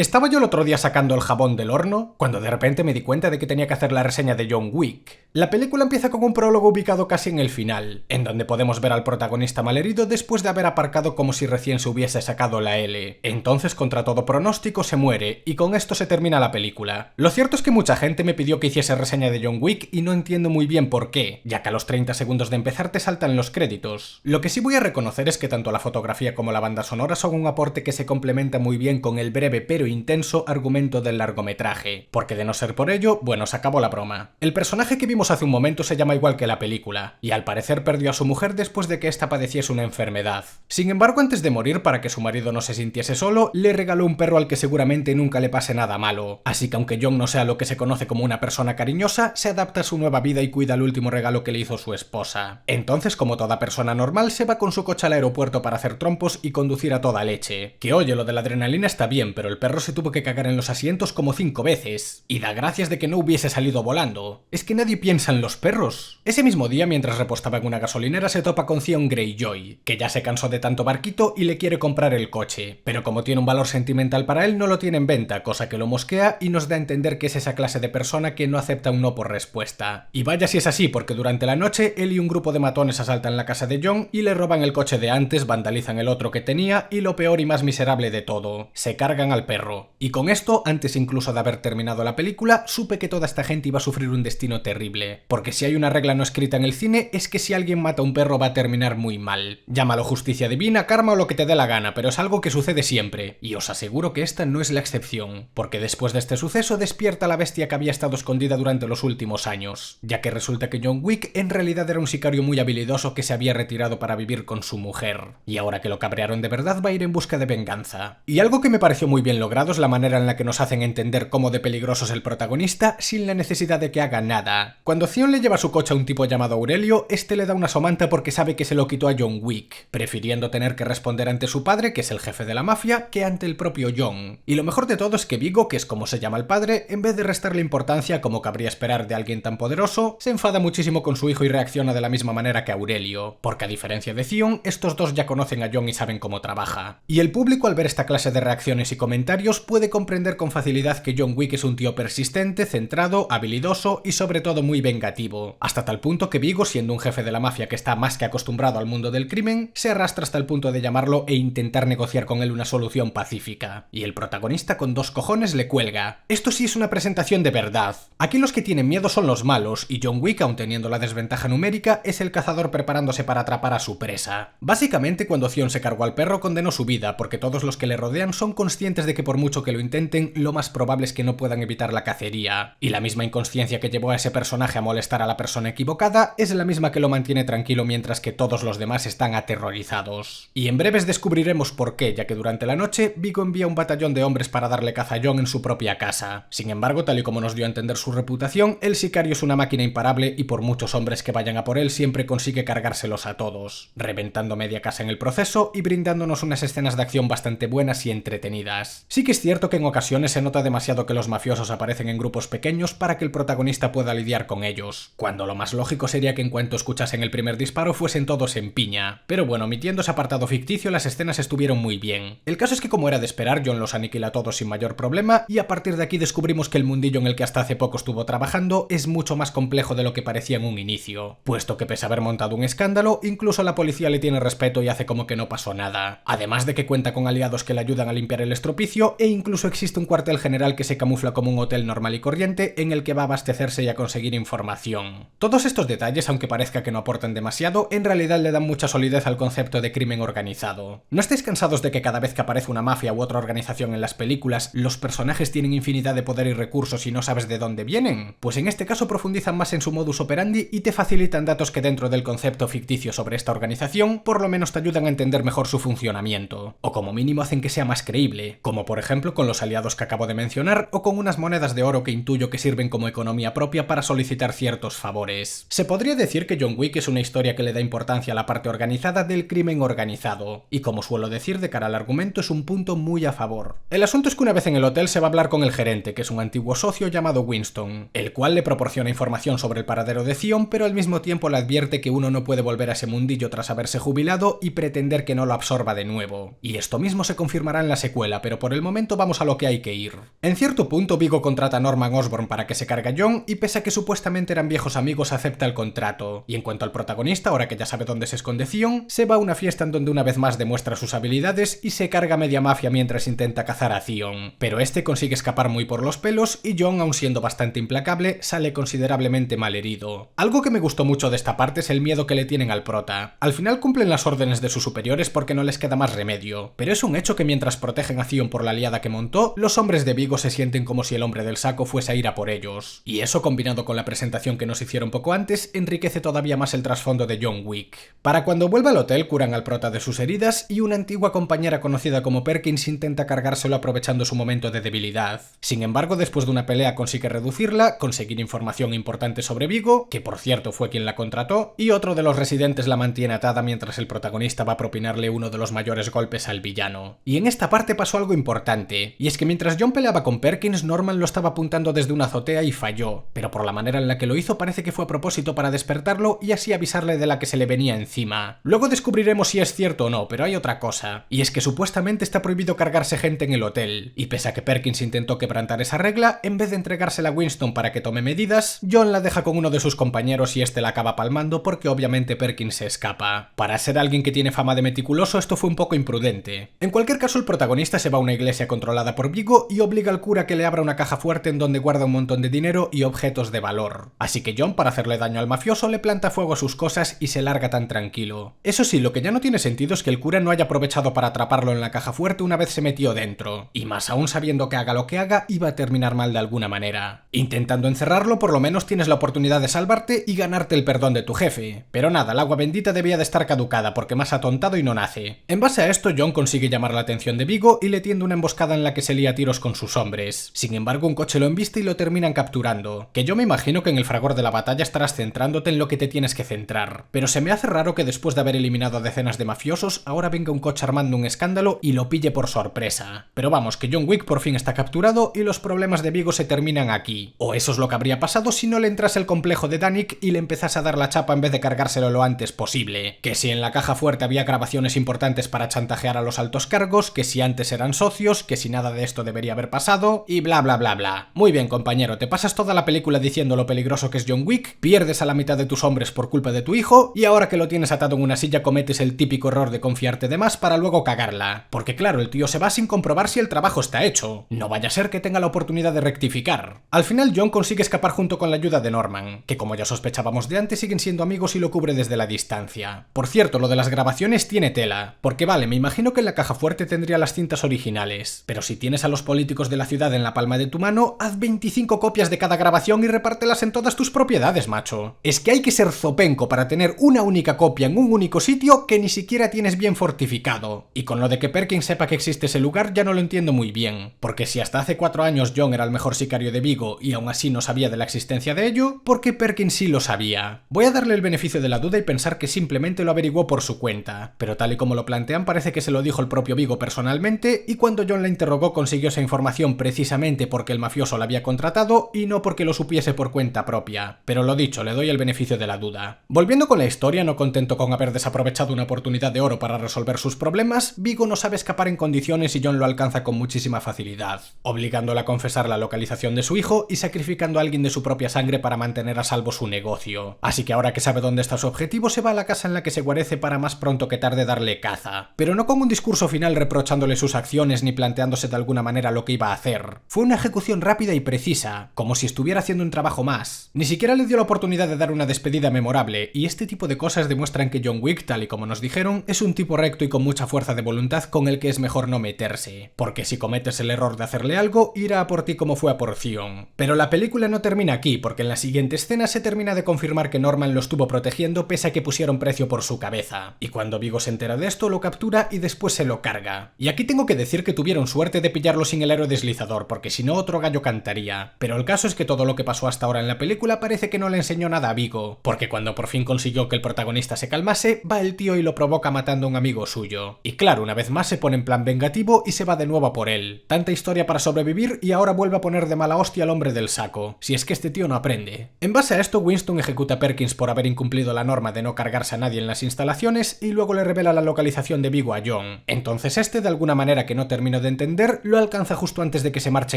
Estaba yo el otro día sacando el jabón del horno, cuando de repente me di cuenta de que tenía que hacer la reseña de John Wick. La película empieza con un prólogo ubicado casi en el final, en donde podemos ver al protagonista malherido después de haber aparcado como si recién se hubiese sacado la L. Entonces, contra todo pronóstico, se muere, y con esto se termina la película. Lo cierto es que mucha gente me pidió que hiciese reseña de John Wick y no entiendo muy bien por qué, ya que a los 30 segundos de empezar te saltan los créditos. Lo que sí voy a reconocer es que tanto la fotografía como la banda sonora son un aporte que se complementa muy bien con el breve pero intenso argumento del largometraje, porque de no ser por ello, bueno, se acabó la broma. El personaje que vimos hace un momento se llama igual que la película, y al parecer perdió a su mujer después de que ésta padeciese una enfermedad. Sin embargo, antes de morir, para que su marido no se sintiese solo, le regaló un perro al que seguramente nunca le pase nada malo. Así que aunque John no sea lo que se conoce como una persona cariñosa, se adapta a su nueva vida y cuida el último regalo que le hizo su esposa. Entonces, como toda persona normal, se va con su coche al aeropuerto para hacer trompos y conducir a toda leche. Que oye, lo de la adrenalina está bien, pero el perro se tuvo que cagar en los asientos como 5 veces. Y da gracias de que no hubiese salido volando. Es que nadie piensa en los perros. Ese mismo día, mientras repostaba en una gasolinera, se topa con Theon Greyjoy, que ya se cansó de tanto barquito y le quiere comprar el coche. Pero como tiene un valor sentimental para él, no lo tiene en venta, cosa que lo mosquea y nos da a entender que es esa clase de persona que no acepta un no por respuesta. Y vaya si es así, porque durante la noche, él y un grupo de matones asaltan la casa de John y le roban el coche de antes, vandalizan el otro que tenía y lo peor y más miserable de todo, se cargan al perro. Y con esto, antes incluso de haber terminado la película, supe que toda esta gente iba a sufrir un destino terrible. Porque si hay una regla no escrita en el cine, es que si alguien mata a un perro va a terminar muy mal. Llámalo justicia divina, karma o lo que te dé la gana, pero es algo que sucede siempre. Y os aseguro que esta no es la excepción. Porque después de este suceso despierta la bestia que había estado escondida durante los últimos años. Ya que resulta que John Wick en realidad era un sicario muy habilidoso que se había retirado para vivir con su mujer. Y ahora que lo cabrearon de verdad va a ir en busca de venganza. Y algo que me pareció muy bien logrado es la manera en la que nos hacen entender cómo de peligroso es el protagonista sin la necesidad de que haga nada. Cuando Theon le lleva su coche a un tipo llamado Aurelio, este le da una somanta porque sabe que se lo quitó a John Wick, prefiriendo tener que responder ante su padre, que es el jefe de la mafia, que ante el propio John. Y lo mejor de todo es que Viggo, que es como se llama el padre, en vez de restarle importancia como cabría esperar de alguien tan poderoso, se enfada muchísimo con su hijo y reacciona de la misma manera que Aurelio, porque a diferencia de Theon, estos dos ya conocen a John y saben cómo trabaja. Y el público al ver esta clase de reacciones y comentarios puede comprender con facilidad que John Wick es un tío persistente, centrado, habilidoso y sobre todo muy vengativo, hasta tal punto que Viggo, siendo un jefe de la mafia que está más que acostumbrado al mundo del crimen, se arrastra hasta el punto de llamarlo e intentar negociar con él una solución pacífica. Y el protagonista con 2 cojones le cuelga. Esto sí es una presentación de verdad. Aquí los que tienen miedo son los malos, y John Wick, aun teniendo la desventaja numérica, es el cazador preparándose para atrapar a su presa. Básicamente, cuando Theon se cargó al perro, condenó su vida, porque todos los que le rodean son conscientes de que por mucho que lo intenten, lo más probable es que no puedan evitar la cacería. Y la misma inconsciencia que llevó a ese personaje a molestar a la persona equivocada es la misma que lo mantiene tranquilo mientras que todos los demás están aterrorizados. Y en breves descubriremos por qué, ya que durante la noche Viggo envía un batallón de hombres para darle caza a John en su propia casa. Sin embargo, tal y como nos dio a entender su reputación, el sicario es una máquina imparable y por muchos hombres que vayan a por él siempre consigue cargárselos a todos, reventando media casa en el proceso y brindándonos unas escenas de acción bastante buenas y entretenidas. Sí que es cierto que en ocasiones se nota demasiado que los mafiosos aparecen en grupos pequeños para que el protagonista pueda lidiar con ellos, cuando lo más lógico sería que en cuanto escuchasen el primer disparo fuesen todos en piña. Pero bueno, omitiendo ese apartado ficticio, las escenas estuvieron muy bien. El caso es que, como era de esperar, John los aniquila a todos sin mayor problema y a partir de aquí descubrimos que el mundillo en el que hasta hace poco estuvo trabajando es mucho más complejo de lo que parecía en un inicio, puesto que pese a haber montado un escándalo, incluso la policía le tiene respeto y hace como que no pasó nada. Además de que cuenta con aliados que le ayudan a limpiar el estropicio e incluso existe un cuartel general que se camufla como un hotel normal y corriente en el que va a abastecerse y a conseguir información. Todos estos detalles, aunque parezca que no aportan demasiado, en realidad le dan mucha solidez al concepto de crimen organizado. ¿No estáis cansados de que cada vez que aparece una mafia u otra organización en las películas, los personajes tienen infinidad de poder y recursos y no sabes de dónde vienen? Pues en este caso profundizan más en su modus operandi y te facilitan datos que dentro del concepto ficticio sobre esta organización, por lo menos te ayudan a entender mejor su funcionamiento, o como mínimo hacen que sea más creíble, como por ejemplo con los aliados que acabo de mencionar o con unas monedas de oro que intuyo que sirven como economía propia para solicitar ciertos favores. Se podría decir que John Wick es una historia que le da importancia a la parte organizada del crimen organizado, y como suelo decir de cara al argumento es un punto muy a favor. El asunto es que una vez en el hotel se va a hablar con el gerente, que es un antiguo socio llamado Winston, el cual le proporciona información sobre el paradero de Theon, pero al mismo tiempo le advierte que uno no puede volver a ese mundillo tras haberse jubilado y pretender que no lo absorba de nuevo. Y esto mismo se confirmará en la secuela, pero por el momento momento vamos a lo que hay que ir. En cierto punto Viggo contrata a Norman Osborn para que se cargue a Jon y pese a que supuestamente eran viejos amigos acepta el contrato. Y en cuanto al protagonista, ahora que ya sabe dónde se esconde Theon, se va a una fiesta en donde una vez más demuestra sus habilidades y se carga a media mafia mientras intenta cazar a Theon. Pero este consigue escapar muy por los pelos y Jon, aun siendo bastante implacable, sale considerablemente mal herido. Algo que me gustó mucho de esta parte es el miedo que le tienen al prota. Al final cumplen las órdenes de sus superiores porque no les queda más remedio, pero es un hecho que mientras protegen a Theon por la liada que montó, los hombres de Viggo se sienten como si el hombre del saco fuese a ir a por ellos. Y eso, combinado con la presentación que nos hicieron poco antes, enriquece todavía más el trasfondo de John Wick. Para cuando vuelva al hotel curan al prota de sus heridas y una antigua compañera conocida como Perkins intenta cargárselo aprovechando su momento de debilidad. Sin embargo, después de una pelea consigue reducirla, conseguir información importante sobre Viggo, que por cierto fue quien la contrató, y otro de los residentes la mantiene atada mientras el protagonista va a propinarle uno de los mayores golpes al villano. Y en esta parte pasó algo importante, y es que mientras Jon peleaba con Perkins, Norman lo estaba apuntando desde una azotea y falló, pero por la manera en la que lo hizo parece que fue a propósito para despertarlo y así avisarle de la que se le venía encima. Luego descubriremos si es cierto o no, pero hay otra cosa, y es que supuestamente está prohibido cargarse gente en el hotel, y pese a que Perkins intentó quebrantar esa regla, en vez de entregársela a Winston para que tome medidas, Jon la deja con uno de sus compañeros y este la acaba palmando porque obviamente Perkins se escapa. Para ser alguien que tiene fama de meticuloso, esto fue un poco imprudente. En cualquier caso, el protagonista se va a una iglesia controlada por Viggo y obliga al cura que le abra una caja fuerte en donde guarda un montón de dinero y objetos de valor. Así que Jon, para hacerle daño al mafioso, le planta fuego a sus cosas y se larga tan tranquilo. Eso sí, lo que ya no tiene sentido es que el cura no haya aprovechado para atraparlo en la caja fuerte una vez se metió dentro. Y más aún sabiendo que haga lo que haga, iba a terminar mal de alguna manera. Intentando encerrarlo, por lo menos tienes la oportunidad de salvarte y ganarte el perdón de tu jefe. Pero nada, el agua bendita debía de estar caducada porque más atontado y no nace. En base a esto, Jon consigue llamar la atención de Viggo y le tiende una emboscada en la que se lía a tiros con sus hombres. Sin embargo, un coche lo embiste y lo terminan capturando. Que yo me imagino que en el fragor de la batalla estarás centrándote en lo que te tienes que centrar. Pero se me hace raro que después de haber eliminado a decenas de mafiosos, ahora venga un coche armando un escándalo y lo pille por sorpresa. Pero vamos, que John Wick por fin está capturado y los problemas de Viggo se terminan aquí. O eso es lo que habría pasado si no le entrase el complejo de Danik y le empezase a dar la chapa en vez de cargárselo lo antes posible. Que si en la caja fuerte había grabaciones importantes para chantajear a los altos cargos, que si antes eran socios, que si nada de esto debería haber pasado, y bla bla bla bla. Muy bien, compañero, te pasas toda la película diciendo lo peligroso que es John Wick, pierdes a la mitad de tus hombres por culpa de tu hijo, y ahora que lo tienes atado en una silla cometes el típico error de confiarte de más para luego cagarla. Porque claro, el tío se va sin comprobar si el trabajo está hecho. No vaya a ser que tenga la oportunidad de rectificar. Al final Jon consigue escapar junto con la ayuda de Norman, que como ya sospechábamos de antes siguen siendo amigos y lo cubre desde la distancia. Por cierto, lo de las grabaciones tiene tela, porque vale, me imagino que en la caja fuerte tendría las cintas originales, pero si tienes a los políticos de la ciudad en la palma de tu mano, haz 25 copias de cada grabación y repártelas en todas tus propiedades, macho. Es que hay que ser zopenco para tener una única copia en un único sitio que ni siquiera tienes bien fortificado. Y con lo de que Perkins sepa que existe ese lugar ya no lo entiendo muy bien, porque si hasta hace 4 años Jon era el mejor sicario de Viggo y aún así no sabía de la existencia de ello, ¿por qué Perkins sí lo sabía? Voy a darle el beneficio de la duda y pensar que simplemente lo averiguó por su cuenta, pero tal y como lo plantean parece que se lo dijo el propio Viggo personalmente y cuando Jon la interrogó consiguió esa información precisamente porque el mafioso la había contratado y no porque lo supiese por cuenta propia. Pero lo dicho, le doy el beneficio de la duda. Volviendo con la historia, no contento con haber desaprovechado una oportunidad de oro para resolver sus problemas, Viggo no sabe escapar en condiciones y Jon lo alcanza con muchísima facilidad, obligándole a confesar la localización de su hijo y sacrificando a alguien de su propia sangre para mantener a salvo su negocio. Así que ahora que sabe dónde está su objetivo, se va a la casa en la que se guarece para más pronto que tarde darle caza. Pero no con un discurso final reprochándole sus acciones ni planteándose de alguna manera lo que iba a hacer. Fue una ejecución rápida y precisa, como si estuviera haciendo un trabajo más. Ni siquiera le dio la oportunidad de dar una despedida memorable, y este tipo de cosas demuestran que John Wick, tal y como nos dijeron, es un tipo recto y con mucha fuerza de voluntad con el que es mejor no meterse, porque si cometes el error de hacerle algo, irá a por ti como fue a por Theon. Pero la película no termina aquí, porque en la siguiente escena se termina de confirmar que Norman lo estuvo protegiendo pese a que pusieron precio por su cabeza, y cuando Viggo se entera de esto lo captura y después se lo carga. Y aquí tengo que decir que tuvieron suerte de pillarlo sin el aerodeslizador, porque si no otro gallo cantaría. Pero el caso es que todo lo que pasó hasta ahora en la película parece que no le enseñó nada a Viggo, porque cuando por fin consiguió que el protagonista se calmase, va el tío y lo provoca matando a un amigo suyo. Y claro, una vez más se pone en plan vengativo y se va de nuevo a por él. Tanta historia para sobrevivir y ahora vuelve a poner de mala hostia al hombre del saco. Si es que este tío no aprende. En base a esto, Winston ejecuta a Perkins por haber incumplido la norma de no cargarse a nadie en las instalaciones y luego le revela la localización de Viggo a Jon. Entonces este, de alguna manera que no termina termino de entender, lo alcanza justo antes de que se marche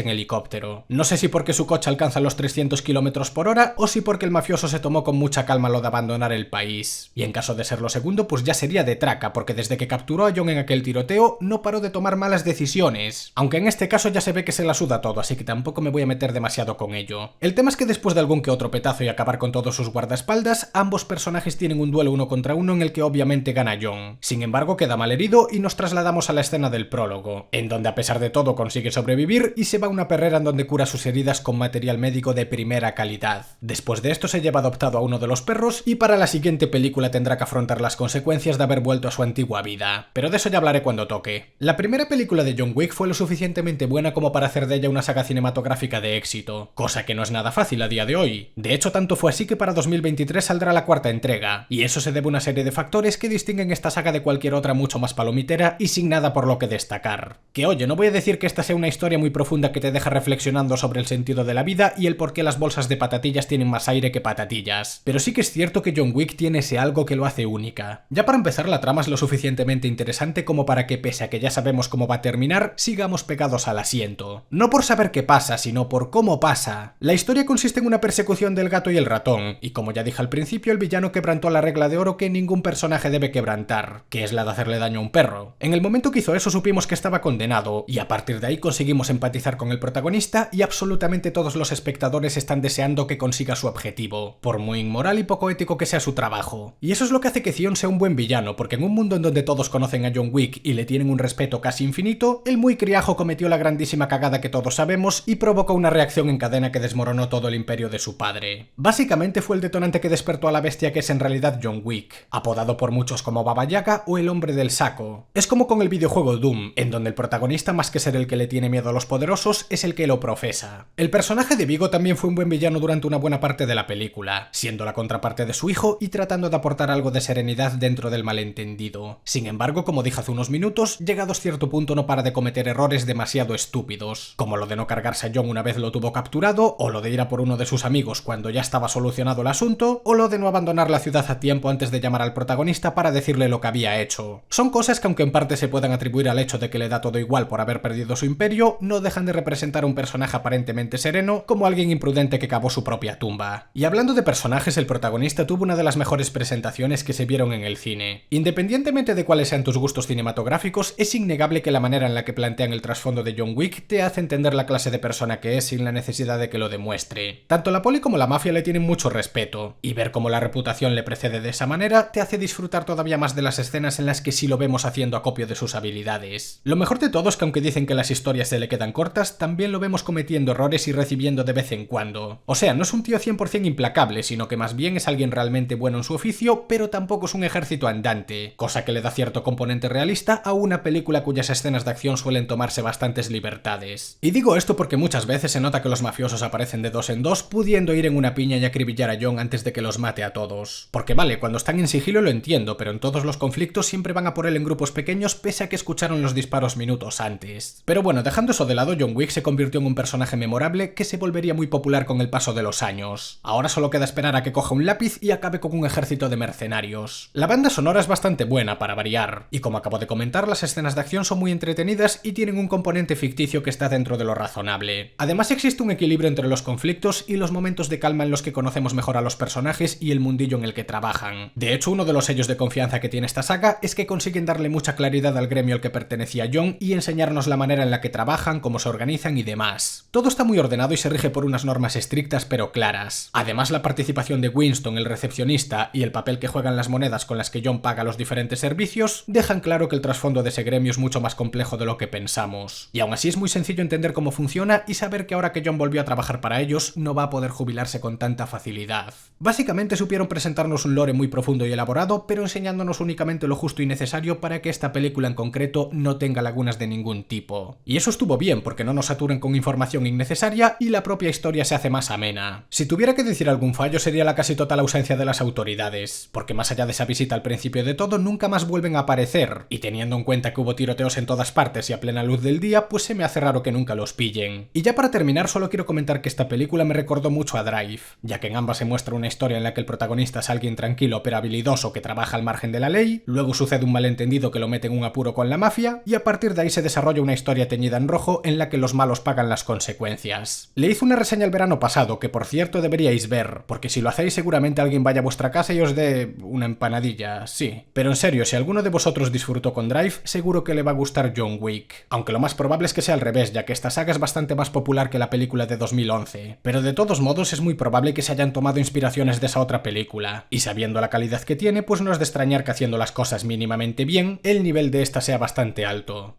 en helicóptero. No sé si porque su coche alcanza los 300 km por hora o si porque el mafioso se tomó con mucha calma lo de abandonar el país. Y en caso de ser lo segundo, pues ya sería de traca, porque desde que capturó a John en aquel tiroteo no paró de tomar malas decisiones. Aunque en este caso ya se ve que se la suda todo, así que tampoco me voy a meter demasiado con ello. El tema es que después de algún que otro petazo y acabar con todos sus guardaespaldas, ambos personajes tienen un duelo uno contra uno en el que obviamente gana John. Sin embargo, queda malherido y nos trasladamos a la escena del prólogo, en donde a pesar de todo consigue sobrevivir y se va a una perrera en donde cura sus heridas con material médico de primera calidad. Después de esto se lleva adoptado a uno de los perros y para la siguiente película tendrá que afrontar las consecuencias de haber vuelto a su antigua vida. Pero de eso ya hablaré cuando toque. La primera película de John Wick fue lo suficientemente buena como para hacer de ella una saga cinematográfica de éxito, cosa que no es nada fácil a día de hoy. De hecho, tanto fue así que para 2023 saldrá la cuarta entrega, y eso se debe a una serie de factores que distinguen esta saga de cualquier otra mucho más palomitera y sin nada por lo que destacar. Que oye, no voy a decir que esta sea una historia muy profunda que te deja reflexionando sobre el sentido de la vida y el por qué las bolsas de patatillas tienen más aire que patatillas, pero sí que es cierto que John Wick tiene ese algo que lo hace única. Ya para empezar, la trama es lo suficientemente interesante como para que, pese a que ya sabemos cómo va a terminar, sigamos pegados al asiento. No por saber qué pasa, sino por cómo pasa. La historia consiste en una persecución del gato y el ratón, y como ya dije al principio, el villano quebrantó la regla de oro que ningún personaje debe quebrantar, que es la de hacerle daño a un perro. En el momento que hizo eso supimos que estaba condenado, y a partir de ahí conseguimos empatizar con el protagonista y absolutamente todos los espectadores están deseando que consiga su objetivo, por muy inmoral y poco ético que sea su trabajo. Y eso es lo que hace que Zion sea un buen villano, porque en un mundo en donde todos conocen a John Wick y le tienen un respeto casi infinito, el muy criajo cometió la grandísima cagada que todos sabemos y provocó una reacción en cadena que desmoronó todo el imperio de su padre. Básicamente fue el detonante que despertó a la bestia que es en realidad John Wick, apodado por muchos como Baba Yaga o el hombre del saco. Es como con el videojuego Doom, en donde el protagonista, más que ser el que le tiene miedo a los poderosos, es el que lo profesa. El personaje de Vigo también fue un buen villano durante una buena parte de la película, siendo la contraparte de su hijo y tratando de aportar algo de serenidad dentro del malentendido. Sin embargo, como dije hace unos minutos, llegados a cierto punto no para de cometer errores demasiado estúpidos, como lo de no cargarse a John una vez lo tuvo capturado, o lo de ir a por uno de sus amigos cuando ya estaba solucionado el asunto, o lo de no abandonar la ciudad a tiempo antes de llamar al protagonista para decirle lo que había hecho. Son cosas que aunque en parte se puedan atribuir al hecho de que le da todo igual por haber perdido su imperio, no dejan de representar a un personaje aparentemente sereno como alguien imprudente que cavó su propia tumba. Y hablando de personajes, el protagonista tuvo una de las mejores presentaciones que se vieron en el cine. Independientemente de cuáles sean tus gustos cinematográficos, es innegable que la manera en la que plantean el trasfondo de John Wick te hace entender la clase de persona que es sin la necesidad de que lo demuestre. Tanto la poli como la mafia le tienen mucho respeto, y ver cómo la reputación le precede de esa manera te hace disfrutar todavía más de las escenas en las que sí lo vemos haciendo acopio de sus habilidades. Lo mejor de todo es que aunque dicen que las historias se le quedan cortas, también lo vemos cometiendo errores y recibiendo de vez en cuando. O sea, no es un tío 100% implacable, sino que más bien es alguien realmente bueno en su oficio, pero tampoco es un ejército andante, cosa que le da cierto componente realista a una película cuyas escenas de acción suelen tomarse bastantes libertades. Y digo esto porque muchas veces se nota que los mafiosos aparecen de dos en dos, pudiendo ir en una piña y acribillar a John antes de que los mate a todos. Porque vale, cuando están en sigilo lo entiendo, pero en todos los conflictos siempre van a por él en grupos pequeños pese a que escucharon los disparos minutos antes. Pero bueno, dejando eso de lado, John Wick se convirtió en un personaje memorable que se volvería muy popular con el paso de los años. Ahora solo queda esperar a que coja un lápiz y acabe con un ejército de mercenarios. La banda sonora es bastante buena para variar, y como acabo de comentar, las escenas de acción son muy entretenidas y tienen un componente ficticio que está dentro de lo razonable. Además existe un equilibrio entre los conflictos y los momentos de calma en los que conocemos mejor a los personajes y el mundillo en el que trabajan. De hecho, uno de los sellos de confianza que tiene esta saga es que consiguen darle mucha claridad al gremio al que pertenecía John y enseñarnos la manera en la que trabajan, cómo se organizan y demás. Todo está muy ordenado y se rige por unas normas estrictas pero claras. Además, la participación de Winston, el recepcionista, y el papel que juegan las monedas con las que John paga los diferentes servicios dejan claro que el trasfondo de ese gremio es mucho más complejo de lo que pensamos. Y aún así es muy sencillo entender cómo funciona y saber que ahora que John volvió a trabajar para ellos no va a poder jubilarse con tanta facilidad. Básicamente supieron presentarnos un lore muy profundo y elaborado, pero enseñándonos únicamente lo justo y necesario para que esta película en concreto no tenga lagunas de ningún tipo. Y eso estuvo bien, porque no nos saturen con información innecesaria y la propia historia se hace más amena. Si tuviera que decir algún fallo sería la casi total ausencia de las autoridades, porque más allá de esa visita al principio de todo nunca más vuelven a aparecer, y teniendo en cuenta que hubo tiroteos en todas partes y a plena luz del día, pues se me hace raro que nunca los pillen. Y ya para terminar solo quiero comentar que esta película me recordó mucho a Drive, ya que en ambas se muestra una historia en la que el protagonista es alguien tranquilo pero habilidoso que trabaja al margen de la ley, luego sucede un malentendido que lo mete en un apuro con la mafia, y a partir de ahí ahí se desarrolla una historia teñida en rojo en la que los malos pagan las consecuencias. Le hice una reseña el verano pasado, que por cierto deberíais ver, porque si lo hacéis seguramente alguien vaya a vuestra casa y os dé una empanadilla, sí. Pero en serio, si alguno de vosotros disfrutó con Drive, seguro que le va a gustar John Wick. Aunque lo más probable es que sea al revés, ya que esta saga es bastante más popular que la película de 2011. Pero de todos modos es muy probable que se hayan tomado inspiraciones de esa otra película. Y sabiendo la calidad que tiene, pues no es de extrañar que haciendo las cosas mínimamente bien, el nivel de esta sea bastante alto.